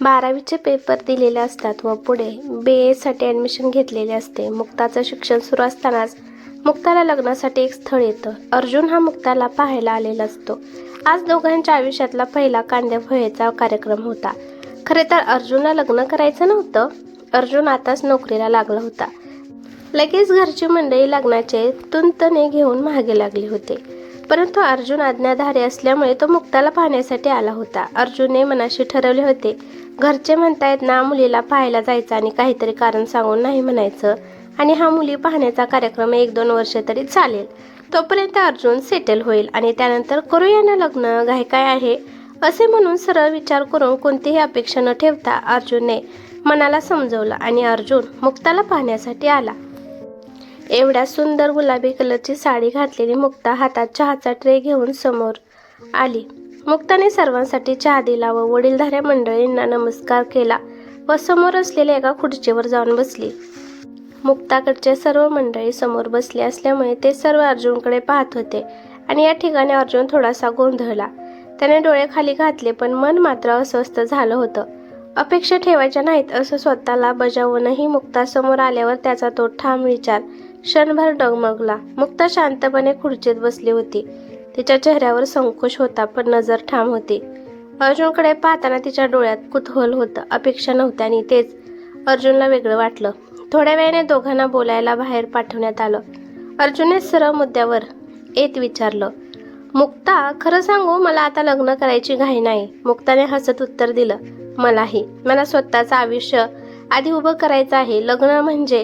12वीचे paper दिलेले असतात व पुढे BA साठी ॲडमिशन घेतलेले असते. मुक्ताचं शिक्षण सुरू असतानाच मुक्ताला लग्नासाठी एक स्थळ येतं. अर्जुन हा मुक्ताला पाहायला आलेला असतो. आज दोघांच्या आयुष्यातला पहिला कांदे पोह्याचा कार्यक्रम होता. खरे तर अर्जुनला लग्न करायचं नव्हतं. अर्जुन आताच नोकरीला लागला होता. लगेच घरची मंडळी लग्नाचे तुंतने घेऊन मागे लागले होते. परंतु अर्जुन आज्ञाधारी असल्यामुळे तो मुक्ताला पाहण्यासाठी आला होता. अर्जुनने मनाशी ठरवले होते, घरचे म्हणतायत ना मुलीला पाहायला जायचं आणि काहीतरी कारण सांगून नाही म्हणायचं आणि हा मुली पाहण्याचा कार्यक्रम 1-2 वर्ष तरी चालेल. तोपर्यंत अर्जुन सेटल होईल आणि त्यानंतर करूया ना लग्न, घाई काय आहे असे म्हणून सरळ विचार करून कोणतीही अपेक्षा न ठेवता अर्जुनने मनाला समजवलं आणि अर्जुन मुक्ताला पाहण्यासाठी आला. एवढ्या सुंदर गुलाबी कलरची साडी घातलेली मुक्ता हातात चहाचा ट्रे घेऊन समोर आली. मुक्ताने सर्वांसाठी चहा दिला व वडीलधाऱ्या मंडळींना नमस्कार केला व समोर असलेल्या एका खुर्चीवर जाऊन बसली. मुक्ताकडचे सर्व मंडळी समोर बसले असल्यामुळे ते सर्व अर्जुनकडे पाहत होते आणि या ठिकाणी अर्जुन थोडासा गोंधळला. त्याने डोळे खाली घातले पण मन मात्र अस्वस्थ झालं होतं. अपेक्षा ठेवायच्या नाहीत असं स्वतःला बजावूनही मुक्ता समोर आल्यावर त्याचा तो ठाम विचार क्षणभर डगमगला. मुक्ता शांतपणे खुर्चीत बसली होती. तिच्या चेहऱ्यावर संकोच होता पण नजर ठाम होती. अर्जुनकडे पाहताना तिच्या डोळ्यात कुतूहल होतं. अपेक्षा नव्हत्या आणि तेच अर्जुनला वेगळं वाटलं. थोड्या वेळाने दोघांना बोलायला बाहेर पाठवण्यात आलं. अर्जुनने सरळ मुद्द्यावर येत विचारलं, मुक्ता खरं सांगू मला आता लग्न करायची घाई नाही. मुक्ताने हसत उत्तर दिलं, मलाही. मला स्वतःचं आयुष्य आधी उभं करायचं आहे. लग्न म्हणजे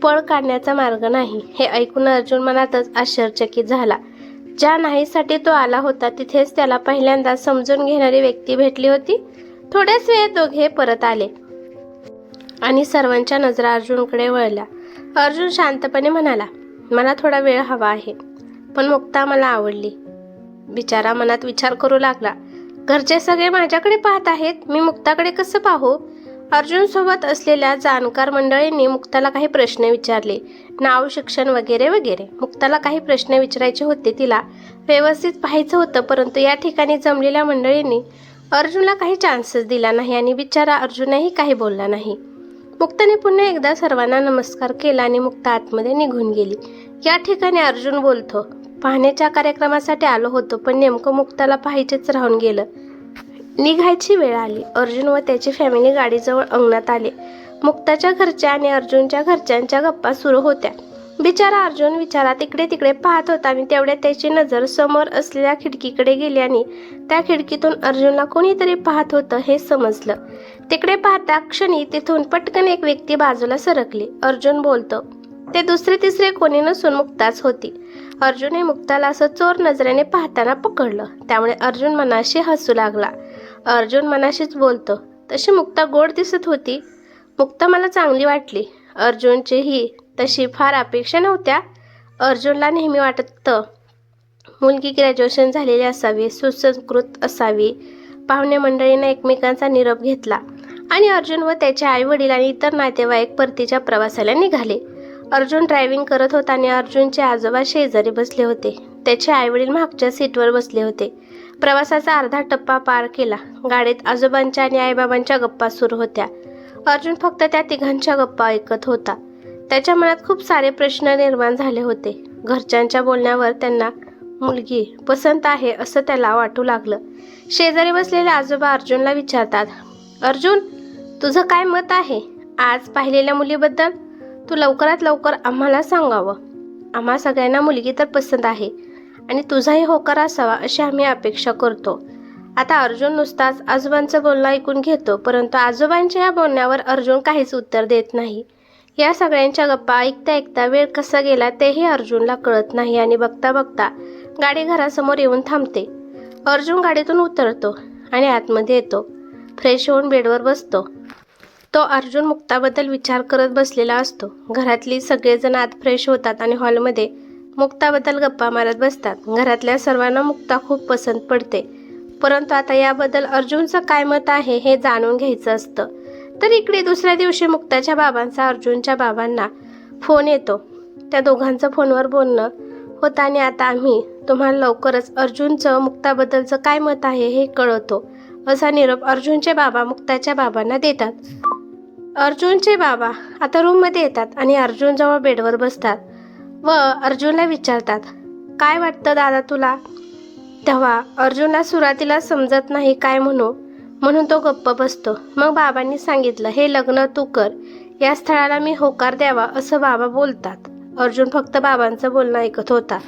पळ काढण्याचा मार्ग नाही. हे ऐकून अर्जुन मनातच आश्चर्यचकित झाला. ज्या नाहीसाठी तो आला होता तिथेच त्याला पहिल्यांदा समजून घेणारी व्यक्ती भेटली होती. थोड्याच वेळात दोघे परत आले आणि सर्वांच्या नजरा अर्जुनकडे वळल्या. अर्जुन शांतपणे म्हणाला, मला थोडा वेळ हवा आहे पण मुक्ता मला आवडली. बिचारा मनात विचार करू लागला, घरचे सगळे माझ्याकडे पाहत आहेत, मी मुक्ताकडे कसं पाहू? अर्जुन सोबत असलेल्या जाणकार मंडळींनी मुक्ताला काही प्रश्न विचारले. नाव, शिक्षण वगैरे वगैरे. मुक्ताला काही प्रश्न विचारायचे होते. तिला व्यवस्थित पाहायचं होतं परंतु या ठिकाणी जमलेल्या मंडळींनी अर्जुनला काही चान्सेस दिला नाही आणि बिचारा अर्जुनही काही बोलला नाही. मुक्ताने पुन्हा एकदा सर्वांना नमस्कार केला आणि मुक्ता आतमध्ये निघून गेली. या ठिकाणी अर्जुन बोलतो, पाहण्याच्या कार्यक्रमासाठी आलो होतो पण नेमकं मुक्ताला पाहायचेच राहून गेलं. निघायची वेळ आली. अर्जुन व त्याची फॅमिली गाडीजवळ अंगणात आले. मुक्ताच्या घरच्या आणि अर्जुनच्या घरच्यांच्या गप्पा सुरू होत्या. बिचारा अर्जुन विचारात इकडे तिकडे पाहत होता आणि तेवढ्यात त्याची नजर समोर असलेल्या खिडकीकडे गेली आणि त्या खिडकीतून अर्जुनला कोणीतरी पाहत होतं हे समजलं. तिकडे पाहता क्षणी तिथून पटकन एक व्यक्ती बाजूला सरकली. अर्जुन बोलतो, ते दुसरे तिसरे कोणी नसून मुक्ताच होती. अर्जुनने मुक्ताला असं चोर नजरेने पाहताना पकडलं. त्यामुळे अर्जुन मनाशी हसू लागला. अर्जुन मनाशीच बोलतो, तशी मुक्ता गोड दिसत होती. मुक्ता मला चांगली वाटली. अर्जुनची ही तशी फार अपेक्षा नव्हत्या. अर्जुनला नेहमी वाटतं मुलगी ग्रॅज्युएशन झालेली असावी, सुसंस्कृत असावी. पाहुणे मंडळींना एकमेकांचा निरोप घेतला आणि अर्जुन व त्याचे आई वडील आणि इतर नातेवाईक परतीच्या प्रवासाला निघाले. अर्जुन ड्रायव्हिंग करत होता आणि अर्जुनचे आजोबा शेजारी बसले होते. त्याचे आईवडील मागच्या सीटवर बसले होते. प्रवासाचा अर्धा टप्पा पार केला. गाडीत आजोबांच्या आणि आईबाबांच्या गप्पा सुरू होत्या. अर्जुन फक्त त्या तिघांच्या गप्पा ऐकत होता. त्याच्या मनात खूप सारे प्रश्न निर्माण झाले होते. घरच्यांच्या बोलण्यावर त्यांना मुलगी पसंत आहे असं त्याला वाटू लागलं. शेजारी बसलेले आजोबा अर्जुनला विचारतात, अर्जुन तुझं काय मत आहे आज पाहिलेल्या मुलीबद्दल? तू लवकरात लवकर आम्हाला सांगावं. आम्हा सगळ्यांना मुलगी तर पसंत आहे आणि तुझाही होकार असावा अशी आम्ही अपेक्षा करतो. आता अर्जुन नुसताच आजोबांचं बोलणं ऐकून घेतो परंतु आजोबांच्या या बोलण्यावर अर्जुन काहीच उत्तर देत नाही. या सगळ्यांच्या गप्पा ऐकता ऐकता वेळ कसा गेला तेही अर्जुनला कळत नाही आणि बघता बघता गाडी घरासमोर येऊन थांबते. अर्जुन गाडीतून उतरतो आणि आतमध्ये येतो. फ्रेश होऊन बेडवर बसतो. तो अर्जुन मुक्ताबद्दल विचार करत बसलेला असतो. घरातली सगळेजण आत फ्रेश होतात आणि हॉलमध्ये मुक्ताबद्दल गप्पा मारत बसतात. घरातल्या सर्वांना मुक्ता खूप पसंत पडते परंतु आता याबद्दल अर्जुनचं काय मत आहे हे जाणून घ्यायचं असतं. तर इकडे दुसऱ्या दिवशी मुक्ताच्या बाबांचा अर्जुनच्या बाबांना फोन येतो. त्या दोघांचं फोनवर बोलणं होतं आणि आता आम्ही तुम्हाला लवकरच अर्जुनचं मुक्ताबद्दलचं काय मत आहे हे कळवतो. असा निरोप अर्जुनचे बाबा मुक्ताच्या बाबांना देतात. अर्जुनचे बाबा आता रूममध्ये येतात आणि अर्जुनजवळ बेडवर बसतात व अर्जुनला विचारतात, काय वाटतं दादा तुला? तेव्हा अर्जुनला सुरुवातीला समजत नाही काय म्हणून तो गप्प बसतो. मग बाबांनी सांगितलं, हे लग्न तू कर, या स्थळाला मी होकार द्यावा असं बाबा बोलतात. अर्जुन फक्त बाबांचं बोलणं ऐकत होता.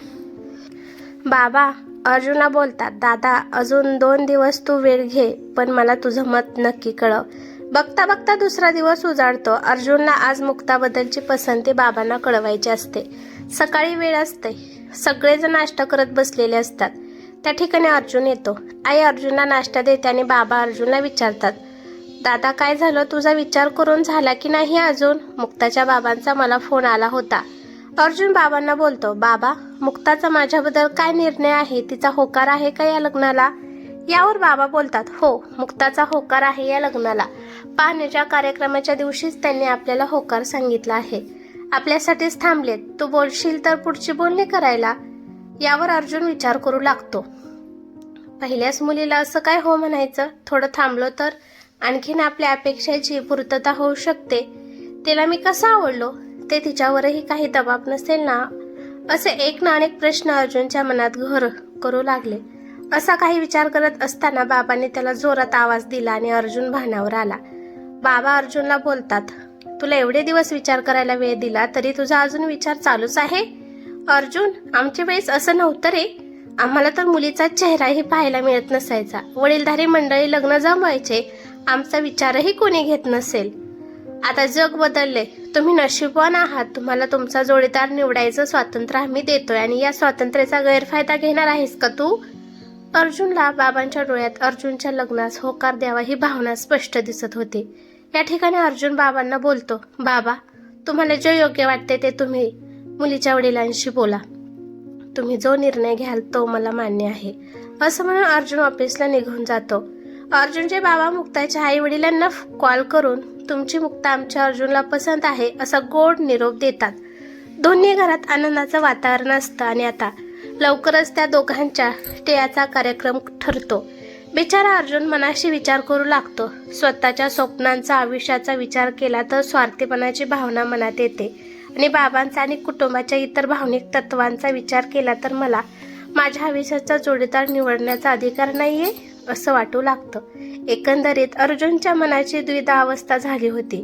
बाबा अर्जुनला बोलतात, दादा अजून 2 दिवस तू वेळ घे, पण मला तुझं मत नक्की कळव. बघता बघता दुसरा दिवस उजाडतो. अर्जुनला आज मुक्ताबद्दलची पसंती बाबांना कळवायची असते. सकाळी वेळ असते, सगळेजण नाश्ता करत बसलेले असतात. त्या ठिकाणी अर्जुन येतो. आई अर्जुनला नाश्ता देते आणि बाबा अर्जुनला विचारतात, दादा काय झालं, तुझा विचार करून झाला की नाही अजून? मुक्ताच्या बाबांचा मला फोन आला होता. अर्जुन बाबांना बोलतो, बाबा मुक्ताचा माझ्याबद्दल काय निर्णय आहे? तिचा होकार आहे का या लग्नाला? यावर बाबा बोलतात, हो मुक्ताचा होकार आहे या लग्नाला. पाहण्याच्या कार्यक्रमाच्या दिवशीच त्यांनी आपल्याला होकार सांगितला आहे. आपल्यासाठीच थांबलेत. तू बोलशील तर पुढची बोलणी करायला. यावर अर्जुन विचार करू लागतो. पहिल्याच मुलीला असं काय हो म्हणायचं? थोडं थांबलो तर आणखीन आपल्या अपेक्षेची पूर्तता होऊ शकते. तिला मी कसा आवडलो ते तिच्यावरही काही दबाव नसेल ना? असे एक ना अनेक प्रश्न अर्जुनच्या मनात घर करू लागले. असा काही विचार करत असताना बाबांनी त्याला जोरात आवाज दिला आणि अर्जुन भानावर आला. बाबा अर्जुनला बोलतात, तुला एवढे दिवस विचार करायला वेळ दिला तरी तुझा अजून विचार चालूच आहे? अर्जुन आमच्या वेळेस असं नव्हतं रे. आम्हाला तर मुलीचा चेहराही पाहायला मिळत नसायचा. वडीलधारी मंडळी लग्न जमवायचे, आमचा विचारही कोणी घेत नसेल. आता जग बदलले. तुम्ही नशीबवान आहात. तुम्हाला तुमचा जोडीदार निवडायचं स्वातंत्र्य आम्ही देतोय आणि या स्वातंत्र्याचा गैरफायदा घेणार आहेस का तू? अर्जुनला बाबांच्या डोळ्यात अर्जुनच्या लग्नास होकार द्यावा ही भावना स्पष्ट दिसत होती. या ठिकाणी अर्जुन बाबांना बोलतो, बाबा तुम्हाला जे योग्य वाटते ते तुम्ही मुलीच्या वडिलांशी बोला. तुम्ही जो निर्णय घ्याल तो मला मान्य आहे. असं म्हणून अर्जुन ऑफिसला निघून जातो. अर्जुनचे बाबा मुक्ताच्या आई वडिलांना कॉल करून तुमची मुक्ता आमच्या अर्जुनला पसंत आहे असा गोड निरोप देतात. दोन्ही घरात आनंदाचं वातावरण असतं आणि आता लवकरच त्या दोघांच्या टियाचा कार्यक्रम ठरतो. बिचारा अर्जुन मनाशी विचार करू लागतो. स्वतःच्या स्वप्नांचा आयुष्याचा विचार केला तर स्वार्थीपणाची भावना मनात येते आणि बाबांचा आणि कुटुंबाच्या इतर भावनिक तत्वांचा विचार केला तर मला माझ्या आयुष्याचा जोडीदार निवडण्याचा अधिकार नाहीये असं वाटू लागतं. एकंदरीत अर्जुनच्या मनाची द्विधा अवस्था झाली होती.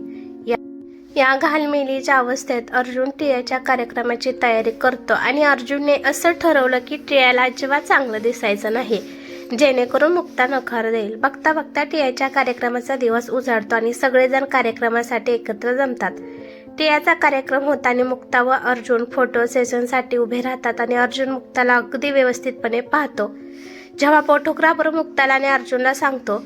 या घालमेलीच्या अवस्थेत अर्जुन टियाच्या कार्यक्रमाची तयारी करतो आणि अर्जुनने असं ठरवलं की टियाला अजिबात चांगलं दिसायचं नाही, जेणेकरून मुक्ता नकार देईल. बघता बघता टियाच्या कार्यक्रमाचा दिवस उजाडतो आणि सगळेजण कार्यक्रमासाठी एकत्र जमतात. टियाचा कार्यक्रम होताना मुक्ता व अर्जुन फोटो सेशनसाठी उभे राहतात आणि अर्जुन मुक्ताला अगदी व्यवस्थितपणे पाहतो. जेव्हा फोटोग्राफर मुक्ताला आणि अर्जुनला सांगतो,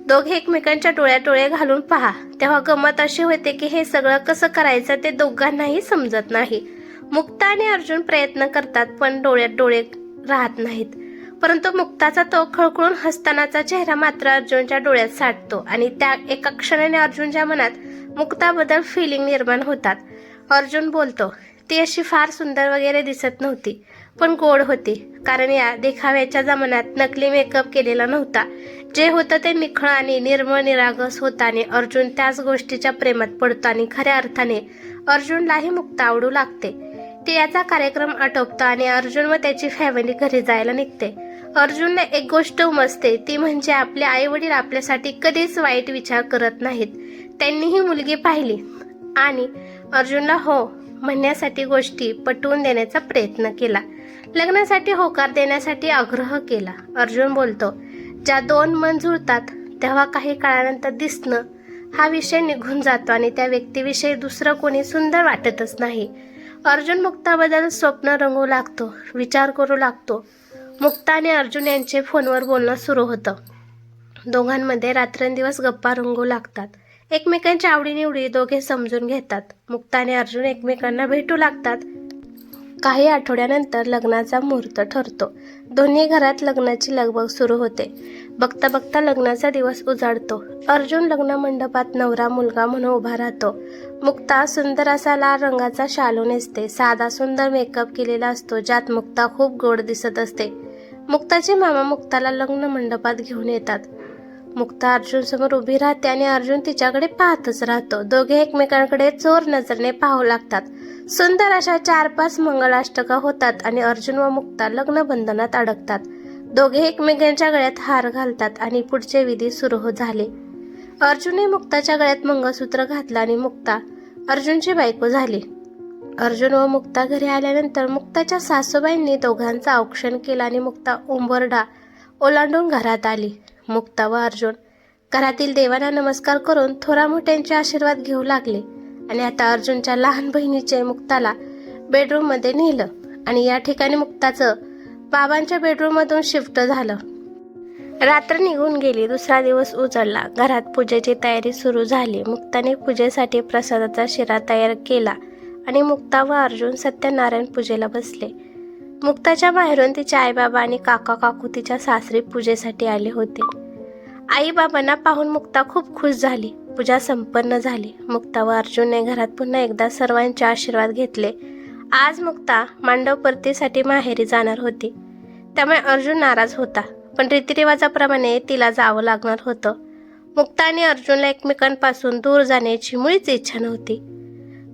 दोघे एकमेकांच्या डोळ्यात डोळे घालून पहा, तेव्हा गमत अशी होते की हे सगळं कसं करायचं ते दोघांनाही समजत नाही. मुक्ता आणि अर्जुन प्रयत्न करतात पण डोळ्यात डोळे राहत नाहीत. परंतु मुक्ताचा तो खळखळून हसतानाचा चेहरा मात्र अर्जुनच्या डोळ्यात साठतो आणि त्या एका क्षणाने अर्जुनच्या मनात मुक्ताबद्दल फिलिंग निर्माण होतात. अर्जुन बोलतो, ती अशी फार सुंदर वगैरे दिसत नव्हती पण गोड होती, कारण या देखाव्याच्या जमान्यात नकली मेकअप केलेला नव्हता. जे होतं ते निखळ आणि निर्मळ निरागस होतं आणि अर्जुन त्याच गोष्टीच्या प्रेमात पडतो आणि खऱ्या अर्थाने अर्जुनलाही मुक्ता आवडू लागते. टियाचा कार्यक्रम आटोपतो आणि अर्जुन व त्याची फॅमिली घरी जायला निघते. अर्जुनला एक गोष्ट उमजते, ती म्हणजे आपले आई वडील आपल्यासाठी कधीच वाईट विचार करत नाहीत. त्यांनी ही मुलगी पाहिली आणि अर्जुनला हो म्हणण्यासाठी गोष्टी पटवून देण्याचा प्रयत्न केला. लग्नासाठी होकार देण्यासाठी आग्रह केला. अर्जुन बोलतो, ज्या 2 मन जुळतात तेव्हा काही काळानंतर दिसणं हा विषय निघून जातो आणि त्या व्यक्तीविषयी दुसरं कोणी सुंदर वाटतच नाही. अर्जुन मुक्ताबद्दल स्वप्न रंगू लागतो, विचार करू लागतो. मुक्ता आणि अर्जुन यांचे फोनवर बोलणं सुरू होतं. दोघांमध्ये रात्रंदिवस गप्पा रंगू लागतात. एकमेकांच्या आवडीनिवडी दोघे समजून घेतात. मुक्ता आणि अर्जुन एकमेकांना भेटू लागतात. काही आठवड्यानंतर लग्नाचा मुहूर्त ठरतो. दोन्ही घरात लग्नाची लगबग सुरू होते. बघता बघता लग्नाचा दिवस उजाडतो. अर्जुन लग्न मंडपात नवरा मुलगा म्हणून उभा राहतो. मुक्ता सुंदर असा लाल रंगाचा शालू नेसते. साधा सुंदर मेकअप केलेला असतो, ज्यात मुक्ता खूप गोड दिसत असते. मुक्ताचे मामा मुक्ताला लग्न मंडपात घेऊन येतात. मुक्ता अर्जुन समोर उभी राहते आणि अर्जुन तिच्याकडे पाहतच राहतो. दोघे एकमेकांकडे चोर नजरेने पाहू लागतात. सुंदर अशा 4-5 मंगलाष्टका होतात आणि अर्जुन व मुक्ता लग्न बंधनात अडकतात. दोघे एकमेकांच्या गळ्यात हार घालतात आणि पुढचे विधी सुरू झाले. अर्जुनने मुक्ताच्या गळ्यात मंगळसूत्र घातलं आणि मुक्ता अर्जुनची बायको झाली. अर्जुन व मुक्ता घरी आल्यानंतर मुक्ताच्या सासूबाईंनी दोघांचं औक्षण केलं आणि मुक्ता उंबरडा ओलांडून घरात आली. मुक्ता व अर्जुन घरातील देवांना नमस्कार करून थोरा मोठ्यांचे आशीर्वाद घेऊ लागले आणि आता अर्जुनच्या लहान बहिणीचे मुक्ताला बेडरूममध्ये नेलं आणि या ठिकाणी मुक्ताचं बाबांच्या बेडरूममधून शिफ्ट झालं. रात्र निघून गेली. दुसरा दिवस उजळला. घरात पूजेची तयारी सुरू झाली. मुक्ताने पूजेसाठी प्रसादाचा शिरा तयार केला आणि मुक्ता व अर्जुन सत्यनारायण पूजेला बसले. मुक्ताच्या बाहेरून तिचे आईबाबा आणि काका काकू तिच्या सासरी पूजेसाठी आले होते. आईबाबांना पाहून मुक्ता खूप खुश झाली. पूजा संपन्न झाली. मुक्ता व अर्जुनने घरात पुन्हा एकदा सर्वांचे आशीर्वाद घेतले. आज मुक्ता मांडवपर्तीसाठी माहेरी जाणार होती, त्यामुळे अर्जुन नाराज होता, पण रीतिरिवाजाप्रमाणे तिला जावं लागणार होतं. मुक्ता आणि अर्जुनला एकमेकांपासून दूर जाण्याची मुळीच इच्छा नव्हती.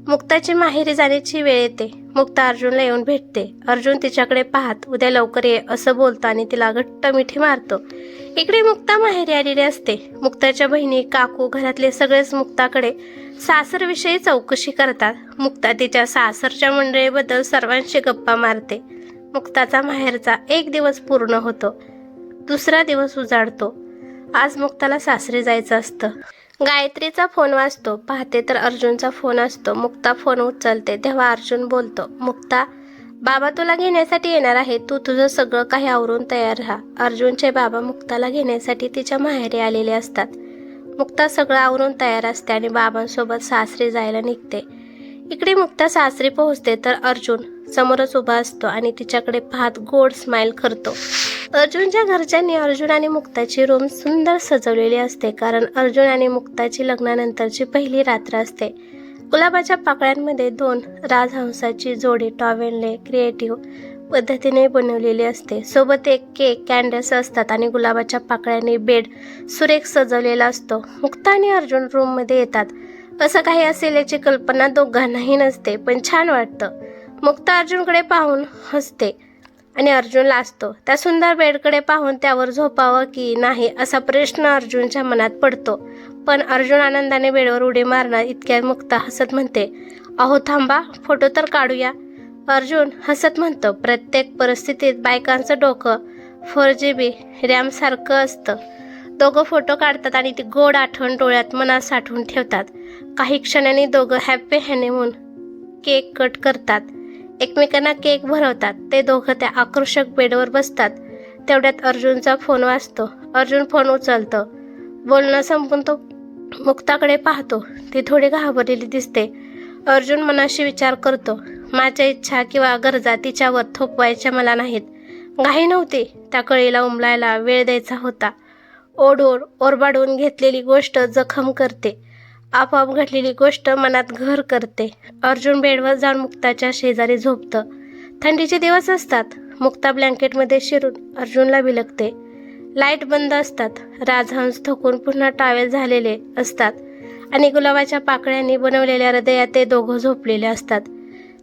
मुक्ताची माहेरी जाण्याची वेळ येते. मुक्ता अर्जुनला येऊन भेटते. अर्जुन तिच्याकडे पाहत उद्या लवकर ये असं बोलतो आणि तिला घट्ट मिठी मारतो. इकडे मुक्ता माहेरी आलेली असते. मुक्ताच्या बहिणी काकू घरातले सगळेच मुक्ताकडे सासरविषयी चौकशी करतात. मुक्ता तिच्या सासरच्या मंडळीबद्दल सर्वांशी गप्पा मारते. मुक्ताचा माहेरचा एक दिवस पूर्ण होतो. दुसरा दिवस उजाडतो. आज मुक्ताला सासरी जायचं असतं. गायत्रीचा फोन वाजतो. पाहते तर अर्जुनचा फोन असतो. मुक्ता फोन उचलते तेव्हा अर्जुन बोलतो, मुक्ता, बाबा तुला घेण्यासाठी येणार आहे. तू तुझं सगळं काही आवरून तयार राहा. अर्जुनचे बाबा मुक्ताला घेण्यासाठी तिच्या माहेरी आलेले असतात. मुक्ता सगळं आवरून तयार असते आणि बाबांसोबत सासरी जायला निघते. इकडे मुक्ता सासरी पोहोचते तर अर्जुन समोरच उभा असतो आणि तिच्याकडे पाहत गोड स्माइल करतो. अर्जुनच्या घरच्यांनी अर्जुन आणि मुक्ताची रूम सुंदर सजवलेली असते, कारण अर्जुन आणि मुक्ताची लग्नानंतरची पहिली रात्र असते. गुलाबाच्या पाकळ्यांमध्ये 2 राजहंसाची जोडी टॉवेलने क्रिएटिव्ह पद्धतीने बनवलेली असते. सोबत एक केक, कॅन्डल्स असतात आणि गुलाबाच्या पाकळ्यांनी बेड सुरेख सजवलेला असतो. मुक्ता आणि अर्जुन रूममध्ये येतात. असं काही असेल याची कल्पना दोघांनाही नसते, पण छान वाटतं. मुक्ता अर्जुनकडे पाहून हसते आणि अर्जुन लाजतो. त्या सुंदर बेडकडे पाहून त्यावर झोपावं की नाही असा प्रश्न अर्जुनच्या मनात पडतो, पण अर्जुन आनंदाने बेडवर उडी मारणार इतक्यात मुक्ता हसत म्हणते, अहो थांबा, फोटो तर काढूया. अर्जुन हसत म्हणतो, प्रत्येक परिस्थितीत बायकांचं डोकं 4GB रॅमसारखं असतं. दोघं फोटो काढतात आणि ती गोड आठवण डोळ्यात मनात साठवून ठेवतात. काही क्षणांनी दोघं हॅपी हनीमून केक कट करतात. एकमेकांना केक भरवतात. ते दोघं त्या आकर्षक बेडवर बसतात. तेवढ्यात अर्जुनचा फोन वाजतो. अर्जुन फोन उचलतो. बोलणं संपून तो मुक्ताकडे पाहतो. ती थोडी घाबरलेली दिसते. अर्जुन मनाशी विचार करतो, माझ्या इच्छा किंवा गरजा तिच्यावर थोपवायच्या मला नाहीत. घाई नव्हती. त्या कळीला उमलायला वेळ द्यायचा होता. ओढून ओरबाडून घेतलेली गोष्ट जखम करते. आपोआप घडलेली गोष्ट मनात घर करते. अर्जुन बेडवर जाऊन मुक्ताच्या शेजारी झोपतं. थंडीचे दिवस असतात. मुक्ता ब्लँकेटमध्ये शिरून अर्जुनला बिलगते. लाईट बंद असतात. राजहंस थकून पुन्हा टावेल झालेले असतात आणि गुलाबाच्या पाकळ्यांनी बनवलेल्या हृदयात ते दोघं झोपलेले असतात.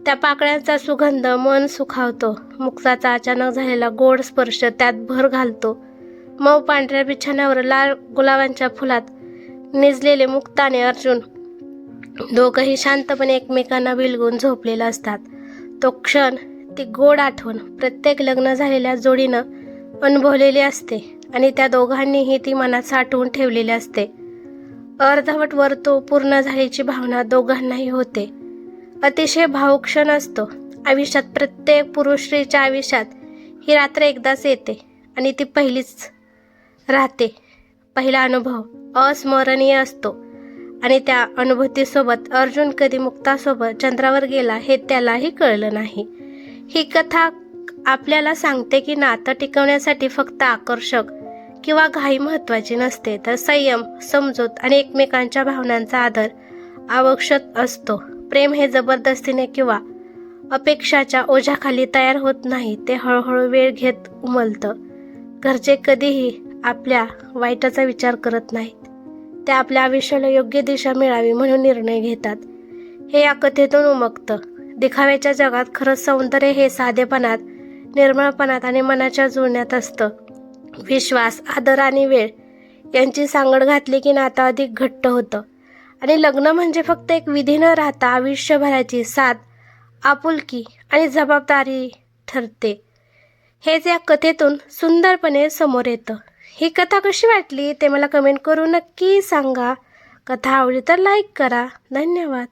त्या पाकळ्यांचा सुगंध मन सुखावतो. मुक्ताचा अचानक झालेला गोड स्पर्श त्यात भर घालतो. मऊ पांढऱ्या बिछाण्यावर लाल गुलाबांच्या फुलात निजलेले मुक्ता आणि अर्जुन दोघंही शांतपणे एकमेकांना बिलगून झोपलेले असतात. तो क्षण, ती गोड आठवण प्रत्येक लग्न झालेल्या जोडीनं अनुभवलेली असते आणि त्या दोघांनीही ती मनात साठवून ठेवलेली असते. अर्धवट वर्तू पूर्ण झाल्याची भावना दोघांनाही होते. अतिशय भावुक क्षण असतो आयुष्यात. प्रत्येक पुरुष स्त्रीच्या आयुष्यात ही रात्र एकदाच येते आणि ती पहिलीच राहते. पहिला अनुभव अस्मरणीय असतो आणि त्या अनुभूतीसोबत अर्जुन कधी मुक्तासोबत चंद्रावर गेला हे त्यालाही कळलं नाही. ही कथा आपल्याला सांगते की नातं टिकवण्यासाठी फक्त आकर्षक किंवा घाई महत्त्वाची नसते, तर संयम, समजूत आणि एकमेकांच्या भावनांचा आदर आवश्यक असतो. प्रेम हे जबरदस्तीने किंवा अपेक्षाच्या ओझ्याखाली तयार होत नाही. ते हळूहळू वेळ घेत उमलतं. घरचे कधीही आपल्या वाईटाचा विचार करत नाहीत. ते आपल्या आयुष्याला योग्य दिशा मिळावी म्हणून निर्णय घेतात. हे या कथेतून उमगतं. दिखाव्याच्या जगात खरं सौंदर्य हे साधेपणात, निर्मळपणात आणि मनाच्या जुळण्यात असतं. विश्वास, आदर आणि वेळ यांची सांगड घातली की नातं अधिक घट्ट होतं. आणि लग्न म्हणजे फक्त एक विधी न राहता आयुष्यभराची साथ, आपुलकी आणि जबाबदारी ठरते. हेच या कथेतून सुंदरपणे समोर येतं. ही कथा कशी वाटली ते मला कमेंट करून नक्की सांगा. कथा आवडली तर लाईक करा. धन्यवाद.